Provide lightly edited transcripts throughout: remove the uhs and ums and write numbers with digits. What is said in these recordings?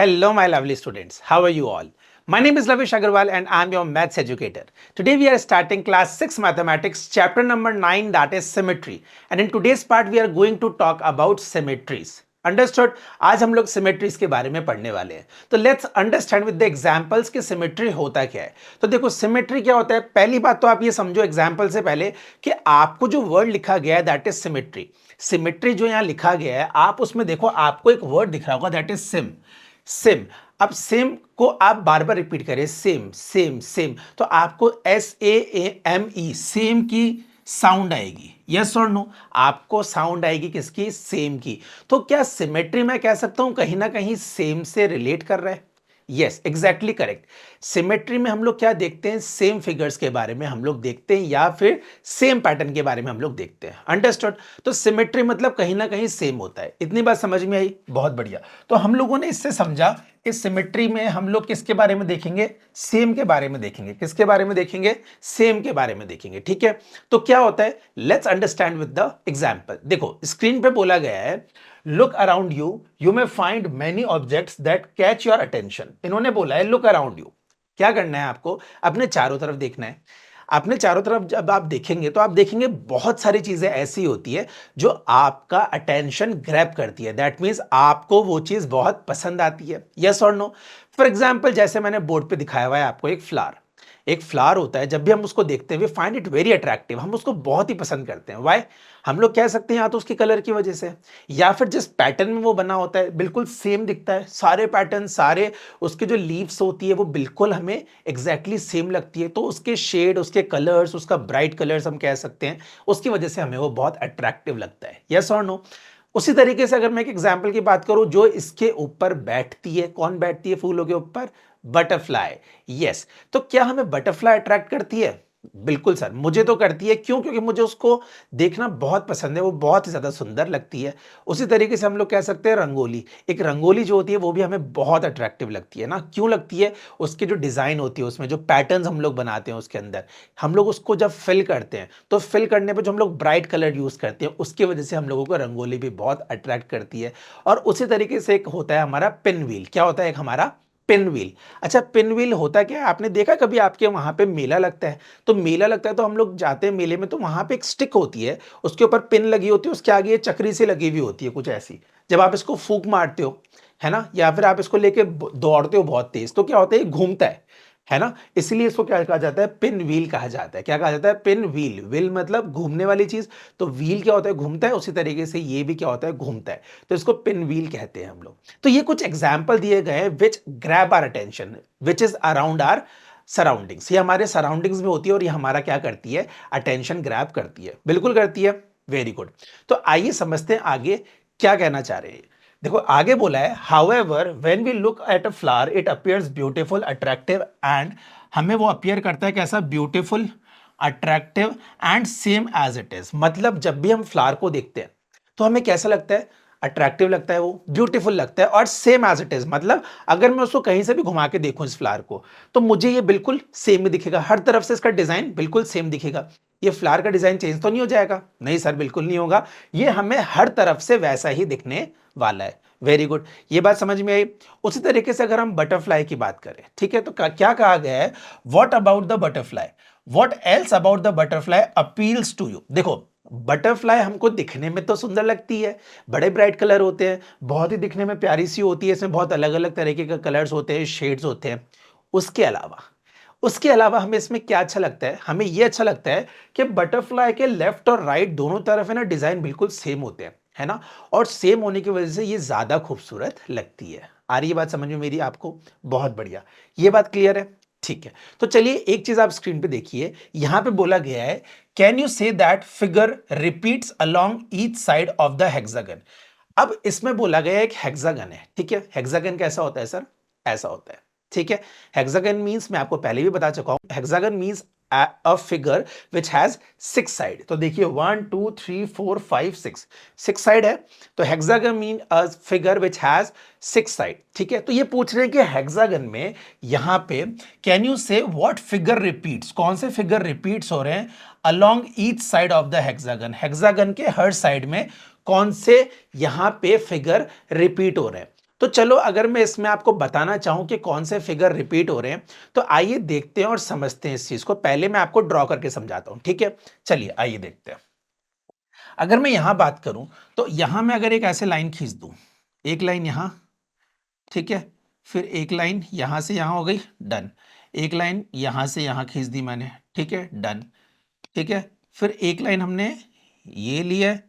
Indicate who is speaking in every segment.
Speaker 1: Hello, my lovely students. How are you all? My name is Lavish Agarwal and I'm your maths educator. Today we are starting class 6 mathematics chapter number 9, that is symmetry. And in today's part we are going to talk about symmetries. Understood. आज हम लोग symmetries के बारे में पढ़ने वाले हैं। तो let's understand with the examples कि सिमेट्री होता क्या है। तो देखो सिमेट्री क्या होता है। पहली बात तो आप ये समझो एग्जांपल से पहले कि आपको जो वर्ड लिखा गया है दैट इज सिमेट्री। सिमेट्री जो यहाँ लिखा गया है आप उसमें देखो आपको एक वर्ड दिख रहा होगा दैट इज सिम। सिम। अब सेम को आप बार बार रिपीट करें, सेम सेम सेम, तो आपको SAME सेम की साउंड आएगी। यस और नो? आपको साउंड आएगी किसकी? सेम की। तो क्या सिमेट्री मैं कह सकता हूं कहीं ना कहीं सेम से रिलेट कर रहा है? Yes, exactly correct. सिमेट्री में हम लोग क्या देखते हैं? सेम फिगर्स के बारे में हम लोग देखते हैं या फिर सेम पैटर्न के बारे में हम लोग देखते हैं। अंडरस्टूड? तो सिमेट्री मतलब कहीं ना कहीं सेम होता है। इतनी बात समझ में आई? बहुत बढ़िया। तो हम लोगों ने इससे समझा इस सिमेट्री में हम लोग किसके बारे में देखेंगे? सेम के बारे में देखेंगे। किसके बारे में देखेंगे? सेम के बारे में देखेंगे। ठीक है, तो क्या होता है let's understand with the example. देखो स्क्रीन पे बोला गया है look around you, you may find many objects that catch your attention. इन्होंने बोला है लुक अराउंड यू। क्या करना है आपको? अपने चारों तरफ देखना है। अपने चारों तरफ जब आप देखेंगे तो आप देखेंगे बहुत सारी चीजें ऐसी होती है जो आपका अटेंशन ग्रैब करती है। दैट मीन्स आपको वो चीज बहुत पसंद आती है। यस और नो? फॉर एग्जाम्पल जैसे मैंने बोर्ड पे दिखाया हुआ है आपको एक फ्लावर। एक फ्लावर होता है, जब भी हम उसको देखते हैं we find it very attractive, हम उसको बहुत ही पसंद करते हैं। व्हाई? हम लोग कह सकते हैं या तो उसकी कलर की वजह से या फिर जिस पैटर्न में वो बना होता है बिल्कुल सेम दिखता है। सारे पैटर्न, सारे उसके जो लीव्स होती है वो बिल्कुल हमें एग्जैक्टली सेम लगती है। तो उसके शेड, उसके कलर्स, उसका ब्राइट कलर्स हम कह सकते हैं, उसकी वजह से हमें वो बहुत अट्रैक्टिव लगता है। यस और नो? उसी तरीके से अगर मैं एक एग्जाम्पल की बात करूं, जो इसके ऊपर बैठती है, कौन बैठती है फूलों के ऊपर? बटरफ्लाई। यस। तो क्या हमें बटरफ्लाई अट्रैक्ट करती है? बिल्कुल सर, मुझे तो करती है। क्यों? क्योंकि मुझे उसको देखना बहुत पसंद है, वो बहुत ही ज्यादा सुंदर लगती है। उसी तरीके से हम लोग कह सकते हैं रंगोली। एक रंगोली जो होती है वो भी हमें बहुत अट्रैक्टिव लगती है ना। क्यों लगती है? उसकी जो डिजाइन होती है, उसमें जो पैटर्न्स हम लोग बनाते हैं उसके अंदर, हम लोग उसको जब फिल करते हैं तो फिल करने पे जो हम लोग ब्राइट कलर यूज करते हैं उसकी वजह से हम लोगों को रंगोली भी बहुत अट्रैक्ट करती है। और उसी तरीके से एक होता है हमारा पिन व्हील। क्या होता है? एक हमारा पिन व्हील। अच्छा, पिन व्हील होता क्या है? आपने देखा कभी आपके वहां पे मेला लगता है? तो मेला लगता है तो हम लोग जाते हैं मेले में, तो वहां पे एक स्टिक होती है, उसके ऊपर पिन लगी होती है, उसके आगे ये चक्री से लगी हुई होती है कुछ ऐसी। जब आप इसको फूंक मारते हो, है ना, या फिर आप इसको लेके दौड़ते हो बहुत तेज, तो क्या होता है? ये घूमता है ना। इसलिए इसको क्या कहा जाता है? पिन व्हील कहा जाता है। क्या कहा जाता है? Pin wheel. व्हील मतलब घूमने वाली चीज, तो व्हील क्या होता है? घूमता है। उसी तरीके से ये भी क्या होता है? घूमता है। तो इसको पिन व्हील कहते हैं हम लोग। तो ये कुछ एग्जाम्पल दिए गए हैं which grab our attention, which is around our surroundings. ये हमारे सराउंडिंग्स में होती है और ये हमारा क्या करती है? अटेंशन ग्रैब करती है। बिल्कुल करती है। Very good. तो आइए समझते हैं आगे क्या कहना चाह रहे हैं। देखो आगे बोला है however when we look at a flower it appears beautiful attractive and, हमें वो अपीयर करता है कैसा? Beautiful, attractive and same as it is. मतलब जब भी हम फ्लावर को देखते हैं तो हमें कैसा लगता है? अट्रैक्टिव लगता है, वो ब्यूटीफुल लगता है और सेम एज इट इज। मतलब अगर मैं उसको कहीं से भी घुमा के देखूं इस फ्लावर को तो मुझे ये बिल्कुल सेम ही दिखेगा। हर तरफ से इसका डिजाइन बिल्कुल सेम दिखेगा। ये फ्लावर का डिजाइन चेंज तो नहीं हो जाएगा? नहीं सर, बिल्कुल नहीं होगा। ये हमें हर तरफ से वैसा ही दिखने वाला है। वेरी गुड, ये बात समझ में आई। उसी तरीके से अगर हम बटरफ्लाई की बात करें, ठीक है, तो क्या कहा गया है? What about the butterfly, what else about the butterfly appeals to you. देखो बटरफ्लाई हमको दिखने में तो सुंदर लगती है, बड़े ब्राइट कलर होते हैं, बहुत ही दिखने में प्यारी सी होती है, इसमें बहुत अलग अलग तरीके के कलर्स होते हैं, शेड्स होते हैं। उसके अलावा हमें इसमें क्या अच्छा लगता है? हमें यह अच्छा लगता है कि बटरफ्लाई के लेफ्ट और राइट दोनों तरफ है ना डिजाइन बिल्कुल सेम होते हैं, है ना। और सेम होने की वजह से ये ज्यादा खूबसूरत लगती है। आ रही है बात समझ में मेरी आपको? बहुत बढ़िया, ये बात क्लियर है। ठीक है, तो चलिए एक चीज आप स्क्रीन पे देखिए, यहां पे बोला गया है can you say that figure repeats along each side of the hexagon. अब इसमें बोला गया है एक हेक्सागन है, ठीक है। हेक्सागन कैसा होता है सर? ऐसा होता है, ठीक है। हेक्सागन मींस, मैं आपको पहले भी बता चुका हूं, hexagon means a figure which has 6 side. तो देखिए 1 2 3 4 5 6, 6 साइड है। तो hexagon mean a figure which has 6 side, ठीक है। तो ये पूछ रहे हैं कि हेक्सागन में यहां पे कैन यू से व्हाट फिगर रिपीट्स, कौन से फिगर रिपीट्स हो रहे हैं along each side of the hexagon, hexagon के हर साइड में कौन से यहां पे फिगर रिपीट हो रहे हैं। तो चलो अगर मैं इसमें आपको बताना चाहूं कि कौन से फिगर रिपीट हो रहे हैं, तो आइए देखते हैं और समझते हैं इस चीज को। पहले मैं आपको ड्रॉ करके समझाता हूं, ठीक है? चलिए आइए देखते हैं। अगर मैं यहां बात करूं, तो यहां मैं अगर एक ऐसे लाइन खींच दूं, एक लाइन यहां, ठीक है, फिर एक लाइन यहां से यहां हो गई, डन। एक लाइन यहां से यहां खींच दी मैंने, ठीक है, डन। ठीक है, फिर एक लाइन हमने ये ली है,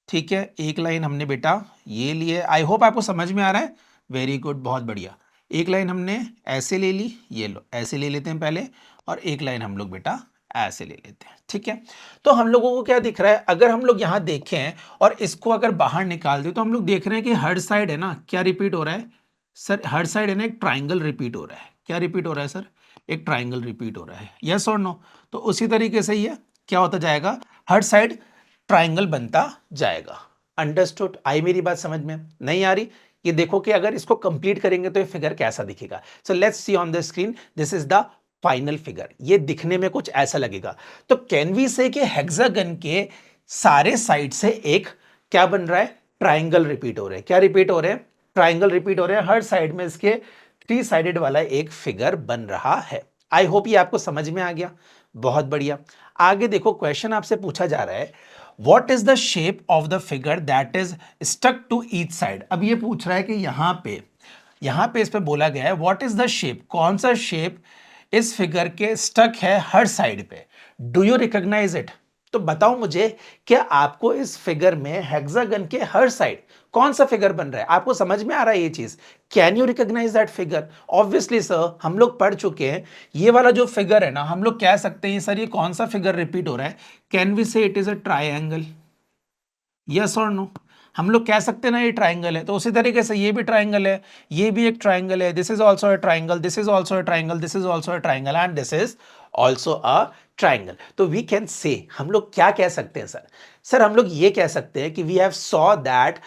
Speaker 1: ठीक है, एक लाइन हमने बेटा ये ली है। आई होप आपको समझ में आ रहा है, वेरी गुड, बहुत बढ़िया। एक लाइन हमने ऐसे ले ली, ये लो ऐसे ले लेते हैं पहले, और एक लाइन हम लोग बेटा ऐसे ले लेते हैं, ठीक है। तो हम लोगों को क्या दिख रहा है, अगर हम लोग यहां देखें और इसको अगर बाहर निकाल दें, तो हम लोग देख रहे हैं कि हर साइड है ना क्या रिपीट हो रहा है सर, हर साइड है ना एक ट्राइंगल रिपीट हो रहा है। क्या रिपीट हो रहा है सर? एक ट्राइंगल रिपीट हो रहा है, यस और नो? तो उसी तरीके से ये क्या होता जाएगा, हर साइड ट्राइंगल बनता जाएगा। अंडरस्टूड? आई मेरी बात समझ में? नहीं आ रही? ये देखो कि अगर इसको कंप्लीट करेंगे तो ये फिगर कैसा दिखेगा। So let's see on the screen, this is the final figure. ये दिखने में कुछ ऐसा लगेगा। तो कैन वी से कि हेक्सागन के सारे साइड से एक क्या बन रहा है, ट्राइंगल रिपीट हो रहे हैं। क्या रिपीट हो रहे हैं? ट्राइंगल रिपीट हो रहे हैं। हर साइड में इसके थ्री साइडेड वाला एक फिगर बन रहा है। आई होप ये आपको समझ में आ गया, बहुत बढ़िया। आगे देखो, क्वेश्चन आपसे पूछा जा रहा है, what is the shape of the figure that is stuck to each side. अब ये पूछ रहा है कि यहां पे इस पे बोला गया है व्हाट इज द शेप, कौन सा शेप इस फिगर के स्टक है हर साइड पे। Do you recognise it? तो बताओ मुझे, क्या आपको इस फिगर में हेक्सागन के हर साइड कौन सा फिगर बन रहा है? आपको समझ में आ रहा है ये चीज? Can you recognise that figure? Obviously sir, हम लोग पढ़ चुके हैं, ये वाला जो फिगर है ना, हम लोग कह सकते हैं सर ये कौन सा फिगर रिपीट हो रहा है? कैन वी से it is a triangle? Yes और नो? हम लोग कह सकते हैं ना ये ट्राइंगल है। तो उसी तरीके से ये भी ट्राइंगल है, ये भी एक ट्राइंगल है, this is also a triangle, this is also a triangle, this is also a triangle, and this is also a triangle. तो वी कैन से, हम लोग क्या कह सकते हैं सर? सर हम लोग ये कह सकते हैं कि we have saw that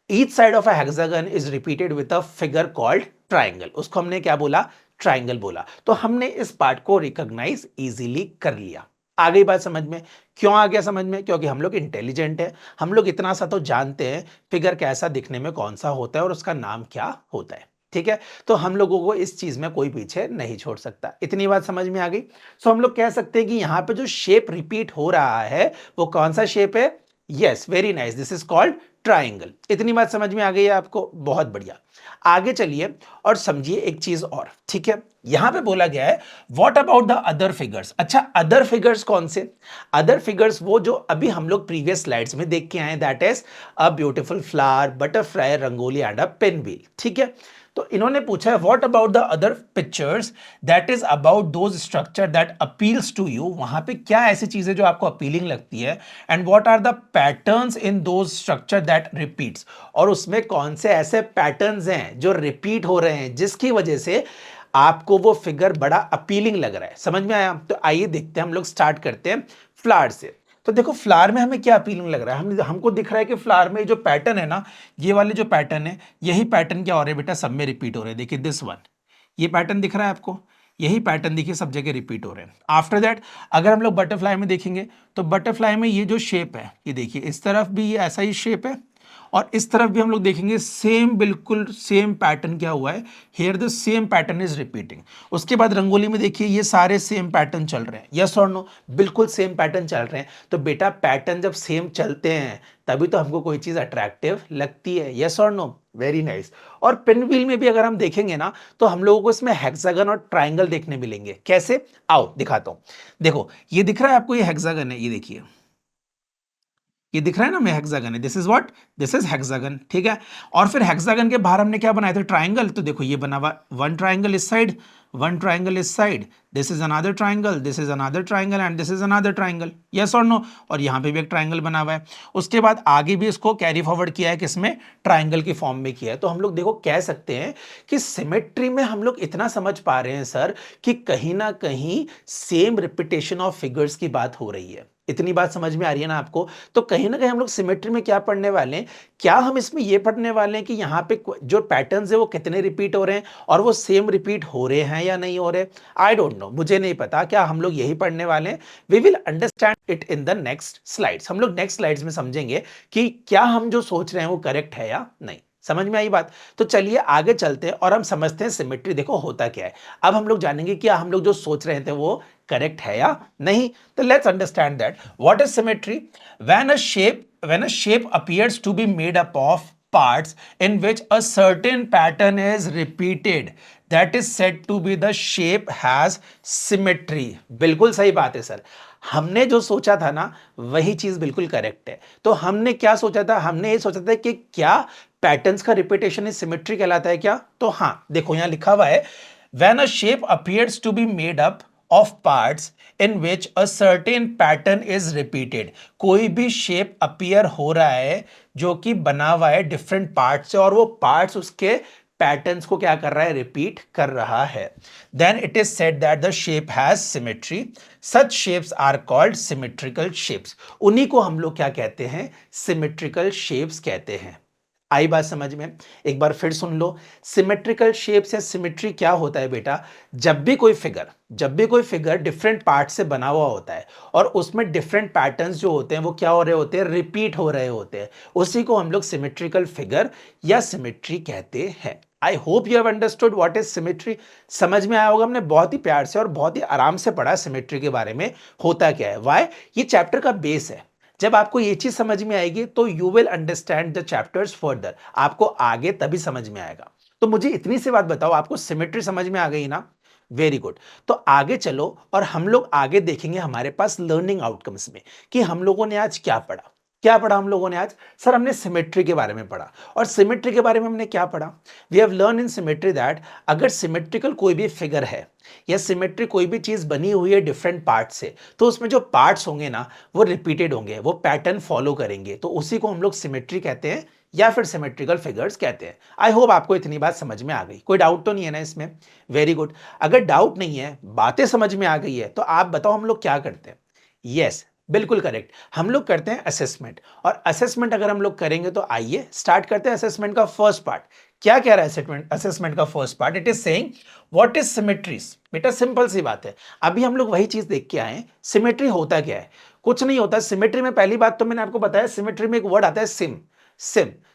Speaker 1: each side of a hexagon is repeated with a figure called triangle. उसको हमने क्या बोला? ट्राइंगल बोला। तो हमने इस पार्ट को रिकॉग्नाइज इजीली कर लिया। आ गई बात समझ में? क्यों आ गया समझ में? क्योंकि हम लोग इंटेलिजेंट हैं, हम लोग इतना सा तो जानते हैं फिगर कैसा दिखने में कौन सा होता है और उसका नाम क्या होता है, ठीक है? तो हम लोगों को इस चीज में कोई पीछे नहीं छोड़ सकता। इतनी बात समझ में आ गई? सो हम लोग कह सकते हैं कि यहां पे जो शेप रिपीट हो रहा है वो कौन सा शेप है? Yes, very nice, this is called triangle. इतनी बात समझ में आ गई है आपको? बहुत बढ़िया। आगे चलिए और समझिए एक चीज और, ठीक है? यहां पे बोला गया है what about the other figures. अच्छा, अदर फिगर्स कौन से? अदर फिगर्स वो जो अभी हम लोग प्रीवियस स्लाइड्स में देख के आए, that is a beautiful flower, butterfly, rangoli and a pen wheel, ठीक है? तो इन्होंने पूछा है what about the other pictures that is about those structure that appeals to you. वहां पे क्या ऐसी चीजें जो आपको अपीलिंग लगती है, and what are the patterns in those structure that repeats. और उसमें कौन से ऐसे पैटर्न्स हैं जो रिपीट हो रहे हैं जिसकी वजह से आपको वो फिगर बड़ा अपीलिंग लग रहा है। समझ में आया? तो आइए देखते हैं, हम लोग स्टार्ट करते हैं फ्लावर से। तो देखो फ्लावर में हमें क्या अपीलिंग लग रहा है, हमको दिख रहा है कि फ्लावर में जो पैटर्न है ना, ये वाले जो पैटर्न है, यही पैटर्न क्या हो रहे हैं बेटा, सब में रिपीट हो रहे हैं। देखिए दिस वन, ये पैटर्न दिख रहा है आपको, यही पैटर्न देखिए सब जगह रिपीट हो रहे हैं। आफ्टर दैट अगर हम लोग बटरफ्लाई में देखेंगे, तो बटरफ्लाई में ये जो शेप है, ये देखिए इस तरफ भी ये ऐसा ही शेप है, और इस तरफ भी हम लोग देखेंगे सेम, बिल्कुल सेम पैटर्न क्या हुआ है, here the same pattern is repeating. उसके बाद रंगोली में देखिए ये सारे सेम पैटर्न चल रहे हैं, यस और नो? बिल्कुल सेम पैटर्न चल रहे हैं। तो बेटा पैटर्न जब सेम चलते हैं तभी तो हमको कोई चीज अट्रैक्टिव लगती है, यस और नो? Very nice. और पिन व्हील में भी अगर हम देखेंगे ना, तो हम लोगों को इसमें हेक्सागन और ट्राइंगल देखने मिलेंगे। कैसे? आओ दिखाता हूं। देखो ये दिख रहा है आपको, ये हेक्सागन है, ये देखिए ये दिख रहा है ना, मैं हेक्सागन है, this is what, this is hexagon, ठीक है? और फिर हेक्सागन के बाहर हमने क्या बनाया था, ट्राइंगल। तो देखो ये बना हुआ वन ट्राइंगल इस साइड, वन ट्राइंगल इस side, this is another triangle, this is another triangle, and this is another triangle, yes और नो? और यहाँ पे भी एक ट्राइंगल बना हुआ है। उसके बाद आगे भी इसको कैरी फॉरवर्ड किया है, किसमें? ट्राइंगल की फॉर्म में किया है। तो हम लोग देखो कह सकते हैं कि सिमेट्री में हम लोग इतना समझ पा रहे हैं सर कि कहीं ना कहीं सेम रिपीटेशन ऑफ फिगर्स की बात हो रही है। इतनी बात समझ में आ रही है ना आपको? तो कहीं ना कहीं हम लोग सिमेट्री में क्या पढ़ने वाले हैं, क्या हम इसमें ये पढ़ने वाले हैं कि यहाँ पे जो पैटर्न्स है वो कितने रिपीट हो रहे हैं और वो सेम रिपीट हो रहे हैं या नहीं हो रहे? आई डोंट नो, मुझे नहीं पता। क्या हम लोग यही पढ़ने वाले हैं? We will understand it in the next slides. हम लोग नेक्स्ट स्लाइड्स में समझेंगे कि क्या हम जो सोच रहे हैं वो करेक्ट है या नहीं। समझ में आई बात? तो चलिए आगे चलते हैं और हम समझते हैं सिमेट्री देखो होता क्या है। अब हम लोग जानेंगे कि हम लोग जो सोच रहे थे वो करेक्ट है या नहीं। तो let's understand that what is symmetry. When a shape appears to be made up of parts in which a certain pattern is repeated, that is said to be the shape has symmetry। बिल्कुल सही बात है sir. हमने जो सोचा था ना वही चीज बिल्कुल करेक्ट है। तो हमने क्या सोचा था, हमने ये सोचा था कि क्या पैटर्न्स का रिपीटेशन इज सिमेट्री कहलाता है क्या। तो हाँ देखो यहां लिखा हुआ है when a shape appears to be made up of parts in which a certain pattern is repeated। कोई भी शेप अपीयर हो रहा है जो कि बना हुआ है डिफरेंट पार्ट्स से और वो पार्ट्स उसके पैटर्न्स को क्या कर रहा है, रिपीट कर रहा है, then it is said that the shape has symmetry. Such shapes are called symmetrical shapes. उन्हीं को हम लोग क्या कहते हैं, सिमेट्रिकल शेप्स कहते हैं। आई बात समझ में? एक बार फिर सुन लो, सिमेट्रिकल शेप्स या सिमेट्री क्या होता है बेटा, जब भी कोई फिगर डिफरेंट पार्ट से बना हुआ होता है और उसमें डिफरेंट पैटर्न्स जो होते हैं वो क्या हो रहे होते हैं, रिपीट हो रहे होते हैं, उसी को हम लोग सिमेट्रिकल फिगर या सिमेट्री कहते हैं। I hope you have understood what is symmetry. समझ में आया होगा, हमने बहुत ही प्यार से और बहुत ही आराम से पढ़ा सिमेट्री के बारे में होता क्या है। वाई, ये चैप्टर का बेस है। जब आपको ये चीज समझ में आएगी तो you will understand the chapters further, आपको आगे तभी समझ में आएगा। तो मुझे इतनी सी बात बताओ, आपको सिमेट्री समझ में आ गई ना? Very good. तो आगे चलो और हम लोग आगे देखेंगे हमारे पास लर्निंग आउटकम्स में कि हम लोगों ने आज क्या पढ़ा हम लोगों ने आज। सर हमने सिमेट्री के बारे में पढ़ा, और सिमेट्री के बारे में हमने क्या पढ़ा, we have learn in symmetry that अगर सिमेट्रिकल कोई भी फिगर है या सिमेट्री कोई भी चीज बनी हुई है डिफरेंट पार्ट से, तो उसमें जो पार्ट्स होंगे ना वो रिपीटेड होंगे, वो पैटर्न फॉलो करेंगे, तो उसी को हम लोग सिमेट्री कहते हैं या फिर सिमेट्रिकल फिगर्स कहते हैं। आई होप आपको इतनी बात समझ में आ गई, कोई डाउट तो नहीं है ना इसमें? Very good. अगर डाउट नहीं है, बातें समझ में आ गई है, तो आप बताओ हम लोग क्या करते हैं। यस, बिल्कुल करेक्ट, हम लोग करते हैं असेसमेंट। और असेसमेंट अगर हम लोग करेंगे तो आइए स्टार्ट करते हैं असेसमेंट का फर्स्ट पार्ट। क्या कह रहा है असेसमेंट का first part, it is saying what is symmetries. बेटा सिंपल सी बात है, अभी हम लोग वही चीज देख के आए, सिमेट्री होता क्या है। कुछ नहीं होता सिमेट्री में। पहली बात तो मैंने आपको बताया, सिमेट्री में एक वर्ड आता है सिम।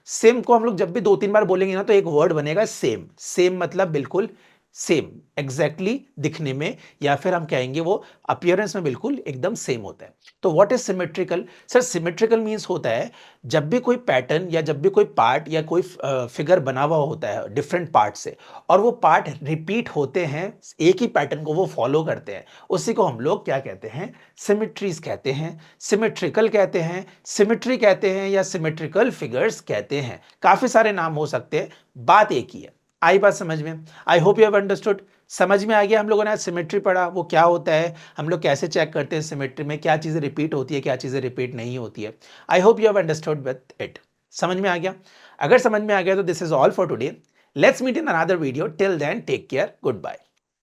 Speaker 1: सिम को हम लोग जब भी 2-3 बार बोलेंगे ना तो एक वर्ड बनेगा सेम। सेम मतलब बिल्कुल सेम, एग्जैक्टली दिखने में, या फिर हम कहेंगे वो अपीयरेंस में बिल्कुल एकदम सेम होता है। तो what is symmetrical? Sir symmetrical means होता है जब भी कोई पैटर्न या जब भी कोई पार्ट या कोई फिगर बना हुआ होता है डिफरेंट पार्ट से, और वो पार्ट रिपीट होते हैं, एक ही पैटर्न को वो फॉलो करते हैं, उसी को हम लोग क्या कहते हैं, सिमेट्रीज कहते हैं, सिमेट्रिकल कहते हैं, सिमेट्री कहते हैं, या सिमेट्रिकल फिगर्स कहते हैं। काफी सारे नाम हो सकते हैं, बात एक ही है। आई बात समझ में? I hope you have understood. समझ में आ गया हम लोगों ने आज सिमेट्री पढ़ा, वो क्या होता है, हम लोग कैसे चेक करते हैं सिमेट्री में क्या चीजें रिपीट होती है, क्या चीजें रिपीट नहीं होती है। I hope you have understood with it. समझ में आ गया? अगर समझ में आ गया तो this is all for today. Let's meet in another video. Till then take care, good bye.